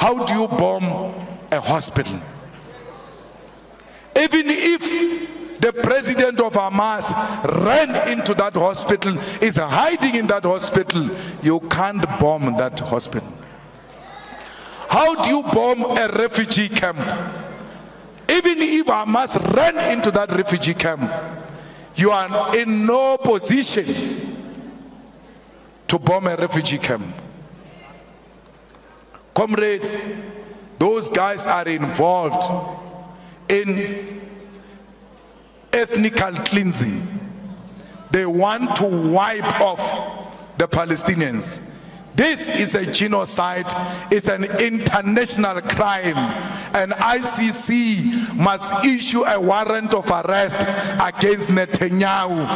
How do you bomb a hospital? Even if the president of Hamas ran into that hospital, is hiding in that hospital, you can't bomb that hospital. How do you bomb a refugee camp? Even if Hamas ran into that refugee camp, you are in no position to bomb a refugee camp. Comrades, those guys are involved in ethnical cleansing. They want to wipe off the Palestinians. This is a genocide. It's an international crime, and ICC must issue a warrant of arrest against Netanyahu.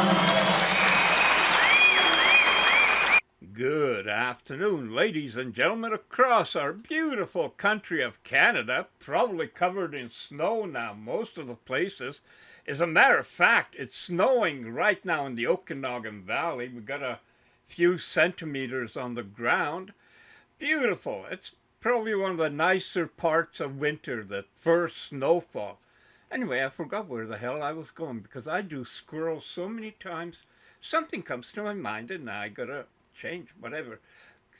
Good afternoon, ladies and gentlemen, across our beautiful country of Canada, probably covered in snow now, most of the places. As a matter of fact, it's snowing right now in the Okanagan Valley. We've got a few centimeters on the ground. Beautiful. It's probably one of the nicer parts of winter, the first snowfall. Anyway, I forgot where the hell I was going because I do scroll so many times. Something comes to my mind and now I gotta change, whatever.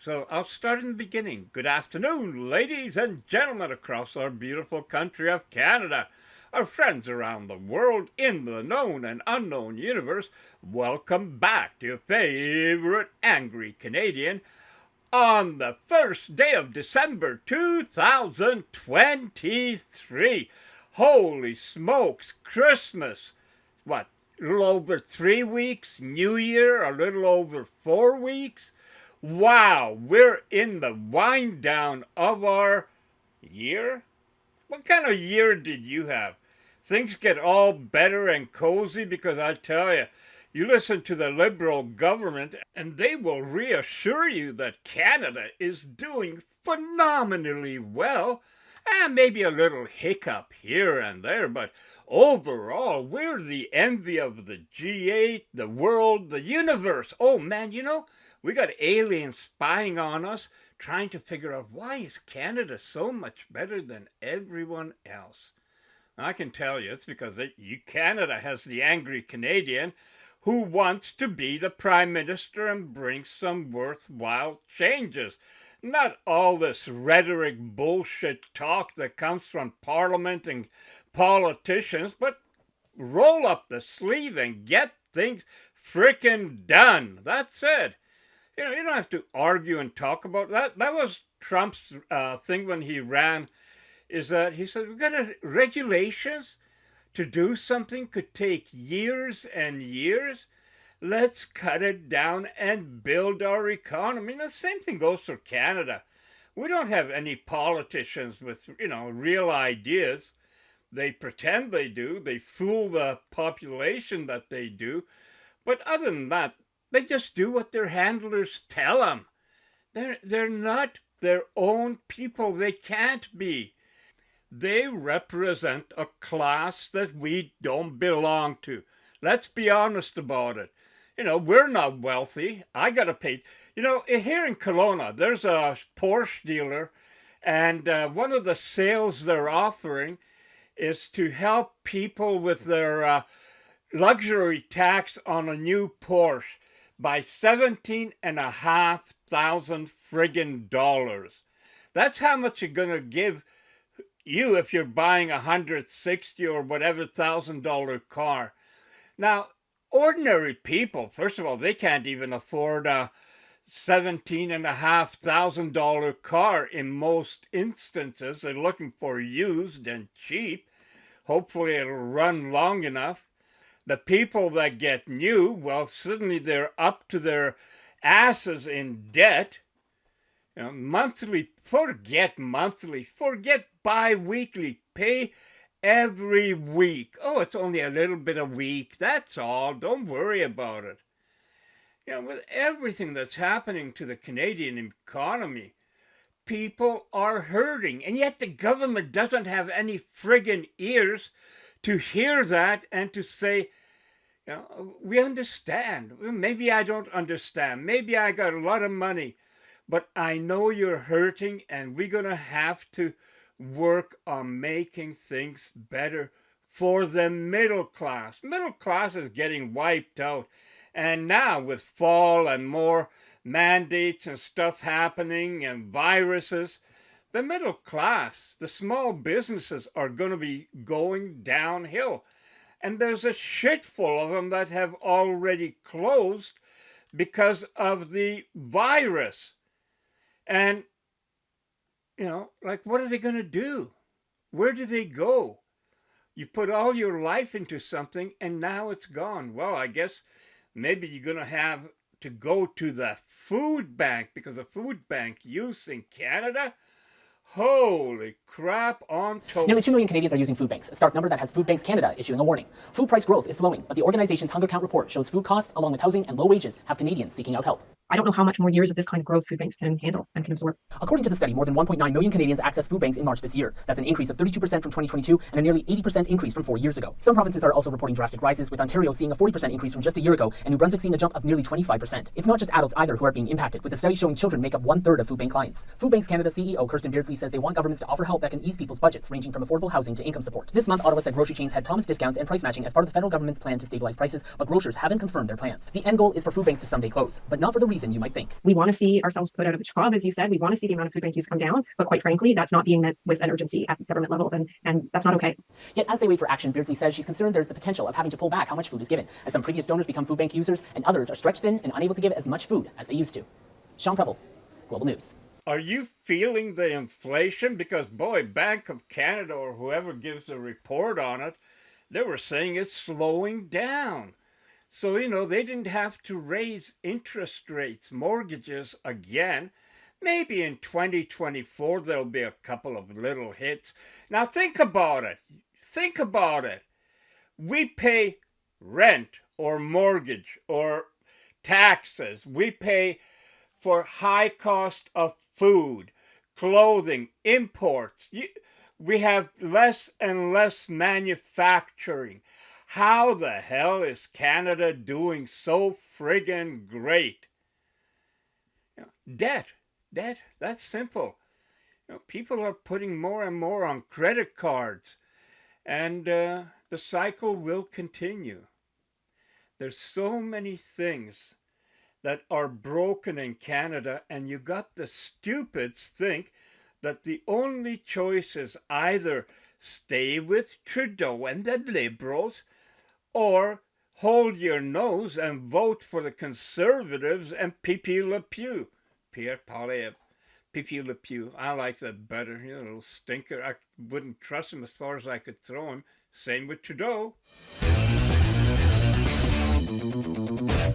So I'll start in the beginning. Good afternoon, ladies and gentlemen across our beautiful country of Canada. Our friends around the world in the known and unknown universe, welcome back to your favorite Angry Canadian on the first day of December 2023. Holy smokes, Christmas. What, a little over 3 weeks? New Year, a little over 4 weeks? Wow, we're in the wind down of our year? What kind of year did you have? Things get all better and cozy because I tell you, you listen to the Liberal government and they will reassure you that Canada is doing phenomenally well. And maybe a little hiccup here and there, but overall, we're the envy of the G8, the world, the universe. Oh man, you know, we got aliens spying on us, trying to figure out why is Canada so much better than everyone else. I can tell you, it's because Canada has the angry Canadian who wants to be the Prime Minister and bring some worthwhile changes. Not all this rhetoric bullshit talk that comes from Parliament and politicians, but roll up the sleeve and get things frickin' done. That's it. You know, you don't have to argue and talk about that. That was Trump's thing when he ran, is that he said, we've got regulations to do something could take years and years. Let's cut it down and build our economy. And the same thing goes for Canada. We don't have any politicians with, real ideas. They pretend they do. They fool the population that they do. But other than that, they just do what their handlers tell them. They're not their own people. They can't be. They represent a class that we don't belong to. Let's be honest about it. We're not wealthy. I got to pay. Here in Kelowna, there's a Porsche dealer, and one of the sales they're offering is to help people with their luxury tax on a new Porsche by $17,500 friggin' dollars. That's how much you're going to give you if you're buying $160 or whatever $1,000 car. Now, ordinary people, first of all, they can't even afford a $17,500 car in most instances. They're looking for used and cheap. Hopefully it'll run long enough. The people that get new, well, suddenly they're up to their asses in debt. Forget bi-weekly, pay every week. Oh, it's only a little bit a week. That's all. Don't worry about it. With everything that's happening to the Canadian economy, people are hurting. And yet the government doesn't have any friggin' ears to hear that and to say, we understand. Maybe I don't understand. Maybe I got a lot of money. but I know you're hurting, and we're going to have to work on making things better for the middle class. Middle class is getting wiped out. And now with fall and more mandates and stuff happening and viruses, the middle class, the small businesses are going to be going downhill. And there's a shitful of them that have already closed because of the virus. And, like, what are they going to do? Where do they go? You put all your life into something and now it's gone. Well, I guess maybe you're going to have to go to the food bank, because the food bank use in Canada, holy crap on toast. Nearly 2 million Canadians are using food banks, a stark number that has Foodbanks Canada issuing a warning. Food price growth is slowing, but the organization's Hunger Count report shows food costs, along with housing and low wages, have Canadians seeking out help. I don't know how much more years of this kind of growth food banks can handle and can absorb. According to the study, more than 1.9 million Canadians accessed food banks in March this year. That's an increase of 32% from 2022 and a nearly 80% increase from 4 years ago. Some provinces are also reporting drastic rises, with Ontario seeing a 40% increase from just a year ago and New Brunswick seeing a jump of nearly 25%. It's not just adults either who are being impacted, with the study showing children make up 1/3 of food bank clients. Foodbanks Canada CEO Kirsten Beardsley says they want governments to offer help that can ease people's budgets, ranging from affordable housing to income support. This month, Ottawa said grocery chains had promised discounts and price matching as part of the federal government's plan to stabilize prices, but grocers haven't confirmed their plans. The end goal is for food banks to someday close, but not for the reason you might think. We want to see ourselves put out of a job, as you said. We want to see the amount of food bank use come down, but quite frankly, that's not being met with an urgency at the government level, and that's not okay. Yet as they wait for action, Beardsley says she's concerned there's the potential of having to pull back how much food is given, as some previous donors become food bank users and others are stretched thin and unable to give as much food as they used to. Sean Preble, Global News. Are you feeling the inflation? Because, boy, Bank of Canada or whoever gives a report on it, they were saying it's slowing down. So, they didn't have to raise interest rates, mortgages again. Maybe in 2024 there'll be a couple of little hits. Now think about it. Think about it. We pay rent or mortgage or taxes. We pay for high cost of food, clothing, imports. We have less and less manufacturing. How the hell is Canada doing so friggin' great? Debt, that's simple. People are putting more and more on credit cards, and the cycle will continue. There's so many things that are broken in Canada, and you got the stupids think that the only choice is either stay with Trudeau and the Liberals or hold your nose and vote for the Conservatives and Pipi Le Pew. Pierre Poilievre, Pipi Le Pew. I like that better. A little stinker. I wouldn't trust him as far as I could throw him. Same with Trudeau.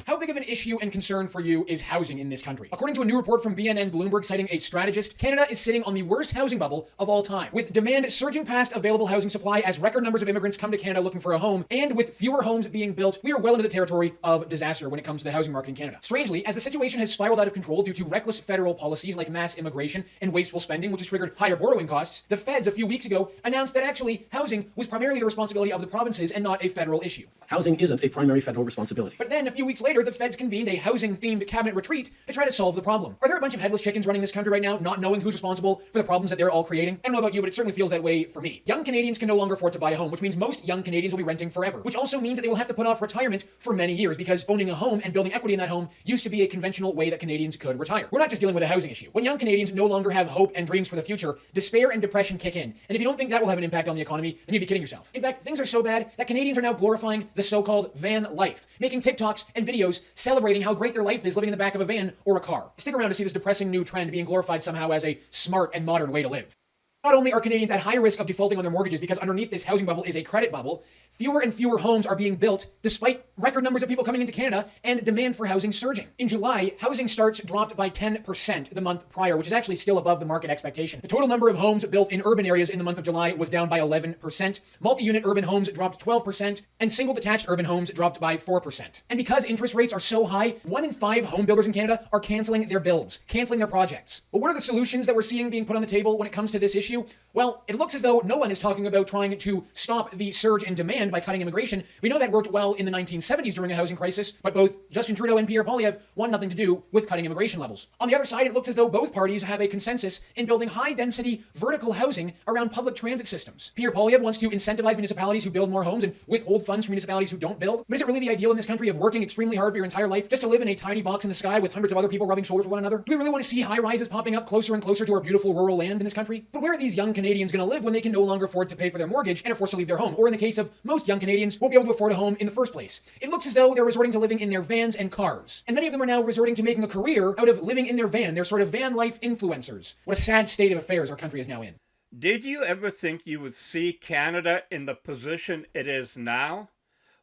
How big of an issue and concern for you is housing in this country? According to a new report from BNN Bloomberg citing a strategist, Canada is sitting on the worst housing bubble of all time, with demand surging past available housing supply as record numbers of immigrants come to Canada looking for a home, and with fewer homes being built, we are well into the territory of disaster when it comes to the housing market in Canada. Strangely, as the situation has spiraled out of control due to reckless federal policies like mass immigration and wasteful spending, which has triggered higher borrowing costs, the feds a few weeks ago announced that actually housing was primarily the responsibility of the provinces and not a federal issue. Housing isn't a primary federal responsibility. But then a few weeks later, the feds convened a housing-themed cabinet retreat to try to solve the problem. Are there a bunch of headless chickens running this country right now, not knowing who's responsible for the problems that they're all creating? I don't know about you, but it certainly feels that way for me. Young Canadians can no longer afford to buy a home, which means most young Canadians will be renting forever, which also means that they will have to put off retirement for many years, because owning a home and building equity in that home used to be a conventional way that Canadians could retire. We're not just dealing with a housing issue. When young Canadians no longer have hope and dreams for the future, despair and depression kick in. And if you don't think that will have an impact on the economy, then you'd be kidding yourself. In fact, things are so bad that Canadians are now glorifying the so-called van life, making TikToks and videos celebrating how great their life is living in the back of a van or a car. Stick around to see this depressing new trend being glorified somehow as a smart and modern way to live. Not only are Canadians at high risk of defaulting on their mortgages because underneath this housing bubble is a credit bubble, fewer and fewer homes are being built despite record numbers of people coming into Canada and demand for housing surging. In July, housing starts dropped by 10% the month prior, which is actually still above the market expectation. The total number of homes built in urban areas in the month of July was down by 11%. Multi-unit urban homes dropped 12%, and single detached urban homes dropped by 4%. And because interest rates are so high, 1 in 5 home builders in Canada are canceling their builds, canceling their projects. But what are the solutions that we're seeing being put on the table when it comes to this issue? issue? Well, it looks as though no one is talking about trying to stop the surge in demand by cutting immigration. We know that worked well in the 1970s during a housing crisis, but both Justin Trudeau and Pierre Poilievre want nothing to do with cutting immigration levels. On the other side, it looks as though both parties have a consensus in building high-density vertical housing around public transit systems. Pierre Poilievre wants to incentivize municipalities who build more homes and withhold funds from municipalities who don't build. But is it really the ideal in this country of working extremely hard for your entire life just to live in a tiny box in the sky with hundreds of other people rubbing shoulders with one another? Do we really want to see high-rises popping up closer and closer to our beautiful rural land in this country? But where are these young Canadians going to live when they can no longer afford to pay for their mortgage and are forced to leave their home? Or in the case of most young Canadians, won't be able to afford a home in the first place. It looks as though they're resorting to living in their vans and cars. And many of them are now resorting to making a career out of living in their van. They're sort of van life influencers. What a sad state of affairs our country is now in. Did you ever think you would see Canada in the position it is now?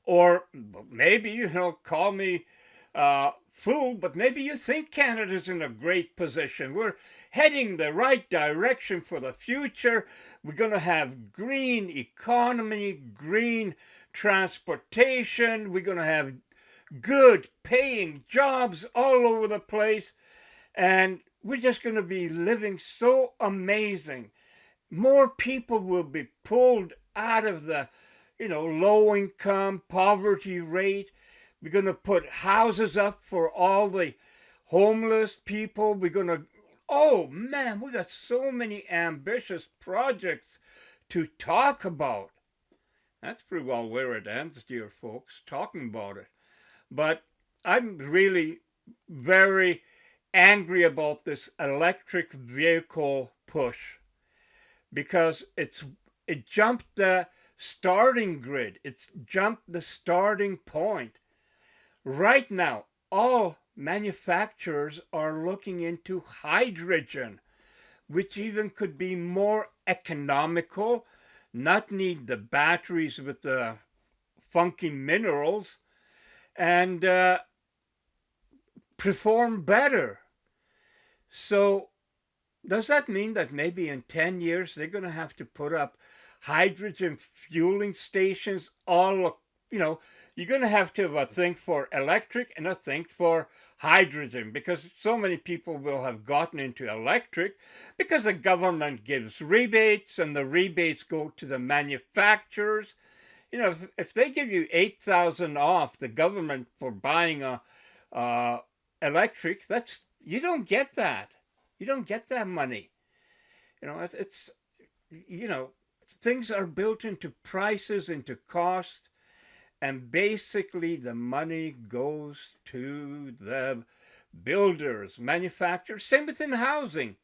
Or maybe, call me fool, but maybe you think Canada's in a great position. We're heading the right direction for the future. We're going to have green economy, green transportation. We're going to have good paying jobs all over the place. And we're just going to be living so amazing. More people will be pulled out of the, low income, poverty rate. We're going to put houses up for all the homeless people. We're going to, oh man, we got so many ambitious projects to talk about. That's pretty well where it ends, dear folks, talking about it. But I'm really very angry about this electric vehicle push because it jumped the starting grid. It's jumped the starting point. Right now, all manufacturers are looking into hydrogen, which even could be more economical, not need the batteries with the funky minerals, and perform better. So does that mean that maybe in 10 years they're going to have to put up hydrogen fueling stations all, you're going to have a thing for electric and a thing for hydrogen, because so many people will have gotten into electric because the government gives rebates and the rebates go to the manufacturers. If they give you $8,000 off the government for buying a electric, you don't get that. You don't get that money. It's things are built into prices, into cost, and basically the money goes to the builders, manufacturers. Same within housing.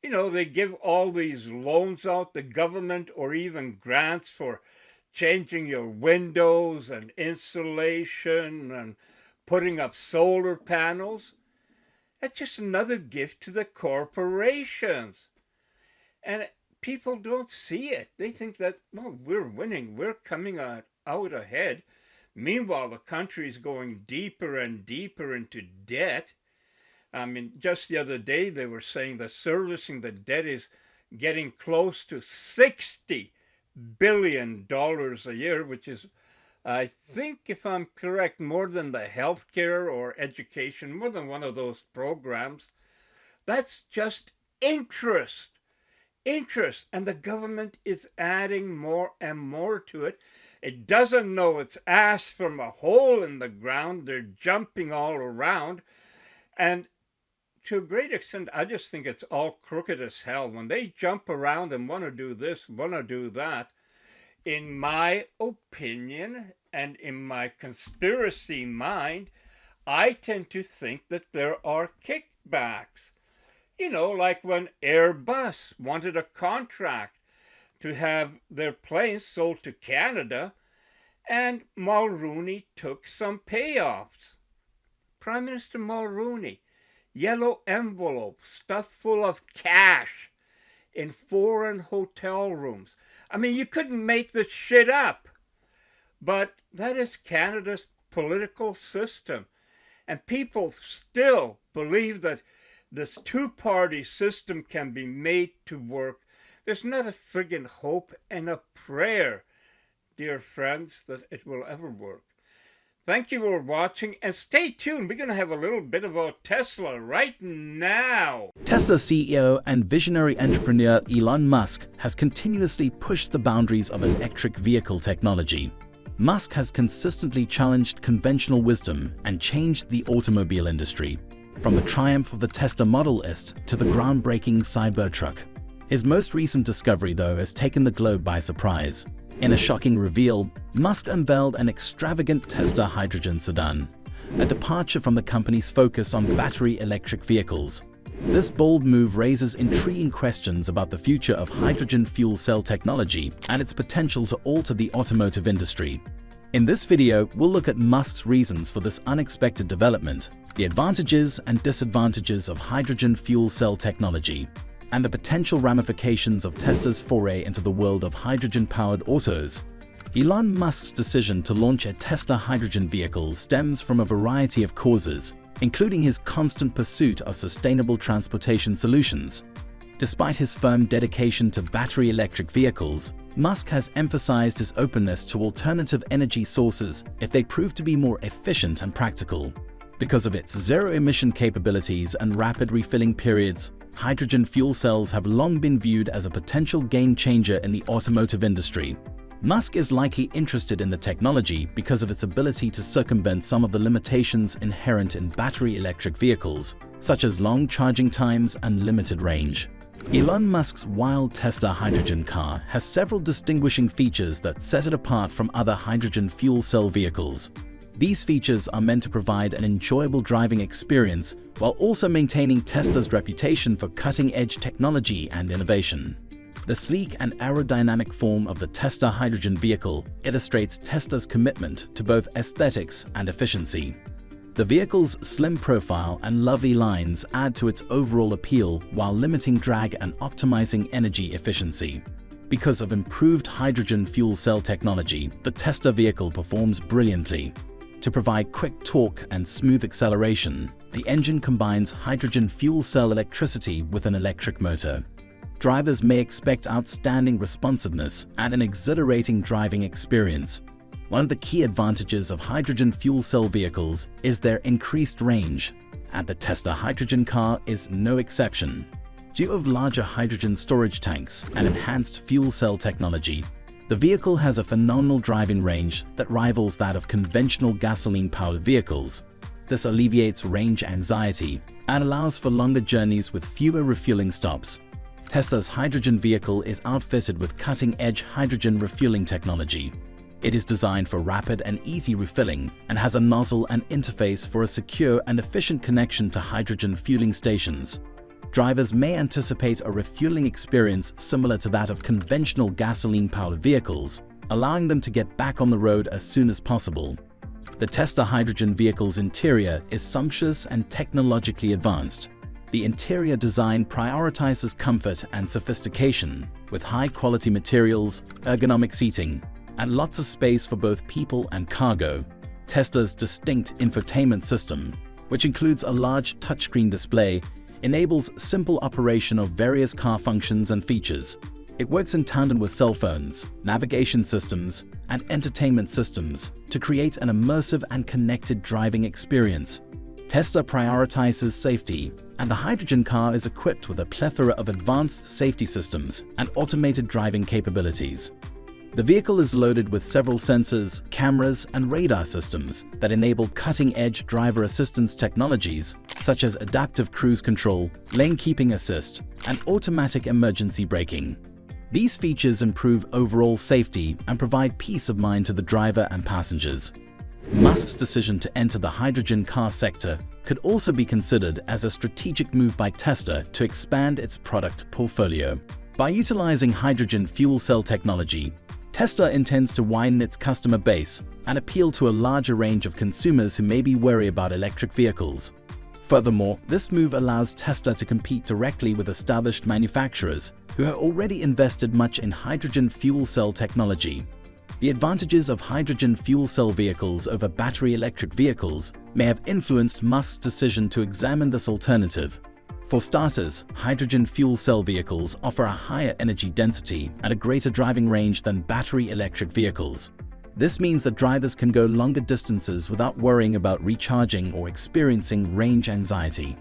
They give all these loans out, the government, or even grants for changing your windows and insulation and putting up solar panels. That's just another gift to the corporations. And people don't see it. They think that, we're winning. We're coming out ahead. Meanwhile, the country is going deeper and deeper into debt. I mean, just the other day, they were saying that servicing the debt is getting close to $60 billion a year, which is, I think, if I'm correct, more than the healthcare or education, more than one of those programs. That's just interest. And the government is adding more and more to it. It doesn't know its ass from a hole in the ground. They're jumping all around. And to a great extent, I just think it's all crooked as hell. When they jump around and want to do this, want to do that, in my opinion and in my conspiracy mind, I tend to think that there are kickbacks. Like when Airbus wanted a contract to have their planes sold to Canada, and Mulroney took some payoffs. Prime Minister Mulroney, yellow envelope stuffed full of cash in foreign hotel rooms. I mean, you couldn't make this shit up. But that is Canada's political system. And people still believe that this two-party system can be made to work. There's not a friggin' hope and a prayer, dear friends, that it will ever work. Thank you for watching, and stay tuned. We're going to have a little bit about Tesla right now. Tesla CEO and visionary entrepreneur Elon Musk has continuously pushed the boundaries of electric vehicle technology. Musk has consistently challenged conventional wisdom and changed the automobile industry, from the triumph of the Tesla Model S to the groundbreaking Cybertruck. His most recent discovery, though, has taken the globe by surprise. In a shocking reveal, Musk unveiled an extravagant Tesla hydrogen sedan, a departure from the company's focus on battery electric vehicles. This bold move raises intriguing questions about the future of hydrogen fuel cell technology and its potential to alter the automotive industry. In this video, we'll look at Musk's reasons for this unexpected development, the advantages and disadvantages of hydrogen fuel cell technology, and the potential ramifications of Tesla's foray into the world of hydrogen-powered autos. Elon Musk's decision to launch a Tesla hydrogen vehicle stems from a variety of causes, including his constant pursuit of sustainable transportation solutions. Despite his firm dedication to battery electric vehicles, Musk has emphasized his openness to alternative energy sources if they prove to be more efficient and practical. Because of its zero-emission capabilities and rapid refilling periods, hydrogen fuel cells have long been viewed as a potential game-changer in the automotive industry. Musk is likely interested in the technology because of its ability to circumvent some of the limitations inherent in battery electric vehicles, such as long charging times and limited range. Elon Musk's wild Tesla hydrogen car has several distinguishing features that set it apart from other hydrogen fuel cell vehicles. These features are meant to provide an enjoyable driving experience while also maintaining Tesla's reputation for cutting-edge technology and innovation. The sleek and aerodynamic form of the Tesla hydrogen vehicle illustrates Tesla's commitment to both aesthetics and efficiency. The vehicle's slim profile and lovely lines add to its overall appeal while limiting drag and optimizing energy efficiency. Because of improved hydrogen fuel cell technology, the Tesla vehicle performs brilliantly. To provide quick torque and smooth acceleration, the engine combines hydrogen fuel cell electricity with an electric motor. Drivers may expect outstanding responsiveness and an exhilarating driving experience. One of the key advantages of hydrogen fuel cell vehicles is their increased range, and the Tesla hydrogen car is no exception. Due to larger hydrogen storage tanks and enhanced fuel cell technology, the vehicle has a phenomenal driving range that rivals that of conventional gasoline-powered vehicles. This alleviates range anxiety and allows for longer journeys with fewer refueling stops. Tesla's hydrogen vehicle is outfitted with cutting-edge hydrogen refueling technology. It is designed for rapid and easy refilling and has a nozzle and interface for a secure and efficient connection to hydrogen fueling stations. Drivers may anticipate a refueling experience similar to that of conventional gasoline-powered vehicles, allowing them to get back on the road as soon as possible. The Tesla hydrogen vehicle's interior is sumptuous and technologically advanced. The interior design prioritizes comfort and sophistication, with high-quality materials, ergonomic seating, and lots of space for both people and cargo. Tesla's distinct infotainment system, which includes a large touchscreen display, enables simple operation of various car functions and features. It works in tandem with cell phones, navigation systems, and entertainment systems to create an immersive and connected driving experience. Tesla prioritizes safety, and the hydrogen car is equipped with a plethora of advanced safety systems and automated driving capabilities. The vehicle is loaded with several sensors, cameras, and radar systems that enable cutting-edge driver assistance technologies such as adaptive cruise control, lane keeping assist, and automatic emergency braking. These features improve overall safety and provide peace of mind to the driver and passengers. Musk's decision to enter the hydrogen car sector could also be considered as a strategic move by Tesla to expand its product portfolio. By utilizing hydrogen fuel cell technology, Tesla intends to widen its customer base and appeal to a larger range of consumers who may be wary about electric vehicles. Furthermore, this move allows Tesla to compete directly with established manufacturers who have already invested much in hydrogen fuel cell technology. The advantages of hydrogen fuel cell vehicles over battery electric vehicles may have influenced Musk's decision to examine this alternative. For starters, hydrogen fuel cell vehicles offer a higher energy density and a greater driving range than battery electric vehicles. This means that drivers can go longer distances without worrying about recharging or experiencing range anxiety.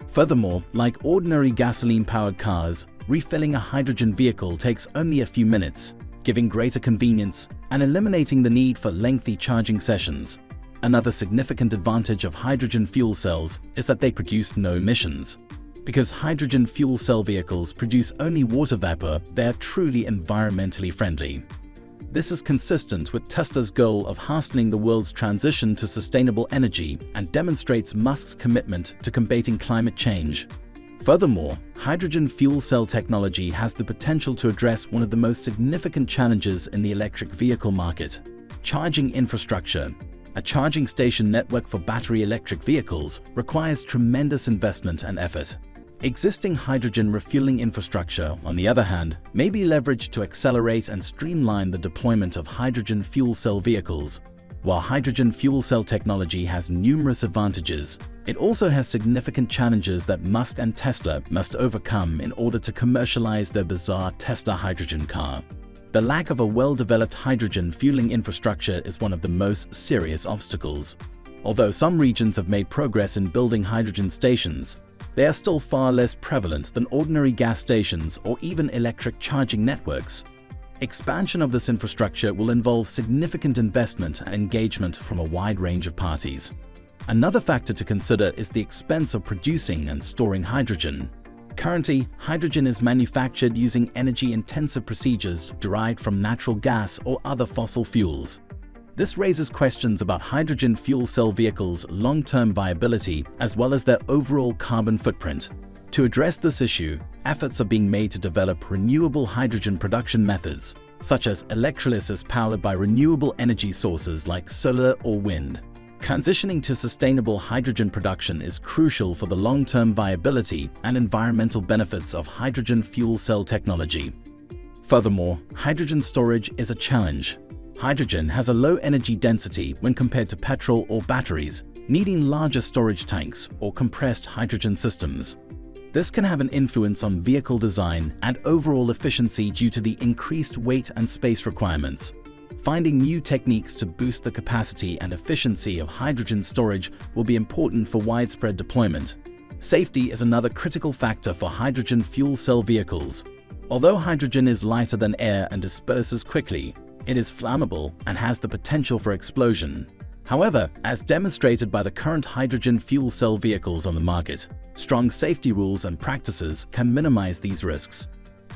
Furthermore, like ordinary gasoline-powered cars, refilling a hydrogen vehicle takes only a few minutes, giving greater convenience and eliminating the need for lengthy charging sessions. Another significant advantage of hydrogen fuel cells is that they produce no emissions. Because hydrogen fuel cell vehicles produce only water vapor, they are truly environmentally friendly. This is consistent with Tesla's goal of hastening the world's transition to sustainable energy and demonstrates Musk's commitment to combating climate change. Furthermore, hydrogen fuel cell technology has the potential to address one of the most significant challenges in the electric vehicle market: charging infrastructure. A charging station network for battery electric vehicles requires tremendous investment and effort. Existing hydrogen refueling infrastructure, on the other hand, may be leveraged to accelerate and streamline the deployment of hydrogen fuel cell vehicles. While hydrogen fuel cell technology has numerous advantages, it also has significant challenges that Musk and Tesla must overcome in order to commercialize their bizarre Tesla hydrogen car. The lack of a well-developed hydrogen fueling infrastructure is one of the most serious obstacles. Although some regions have made progress in building hydrogen stations, they are still far less prevalent than ordinary gas stations or even electric charging networks. Expansion of this infrastructure will involve significant investment and engagement from a wide range of parties. Another factor to consider is the expense of producing and storing hydrogen. Currently, hydrogen is manufactured using energy-intensive procedures derived from natural gas or other fossil fuels. This raises questions about hydrogen fuel cell vehicles' long-term viability as well as their overall carbon footprint. To address this issue, efforts are being made to develop renewable hydrogen production methods, such as electrolysis powered by renewable energy sources like solar or wind. Transitioning to sustainable hydrogen production is crucial for the long-term viability and environmental benefits of hydrogen fuel cell technology. Furthermore, hydrogen storage is a challenge. Hydrogen has a low energy density when compared to petrol or batteries, needing larger storage tanks or compressed hydrogen systems. This can have an influence on vehicle design and overall efficiency due to the increased weight and space requirements. Finding new techniques to boost the capacity and efficiency of hydrogen storage will be important for widespread deployment. Safety is another critical factor for hydrogen fuel cell vehicles. Although hydrogen is lighter than air and disperses quickly, it is flammable and has the potential for explosion. However, as demonstrated by the current hydrogen fuel cell vehicles on the market, strong safety rules and practices can minimize these risks.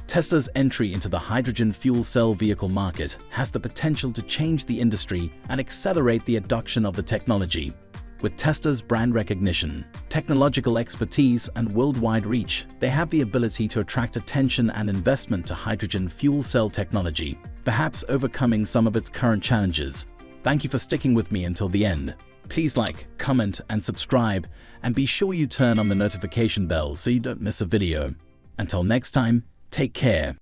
Tesla's entry into the hydrogen fuel cell vehicle market has the potential to change the industry and accelerate the adoption of the technology. With Tesla's brand recognition, technological expertise, and worldwide reach, they have the ability to attract attention and investment to hydrogen fuel cell technology, perhaps overcoming some of its current challenges. Thank you for sticking with me until the end. Please like, comment, and subscribe, and be sure you turn on the notification bell so you don't miss a video. Until next time, take care.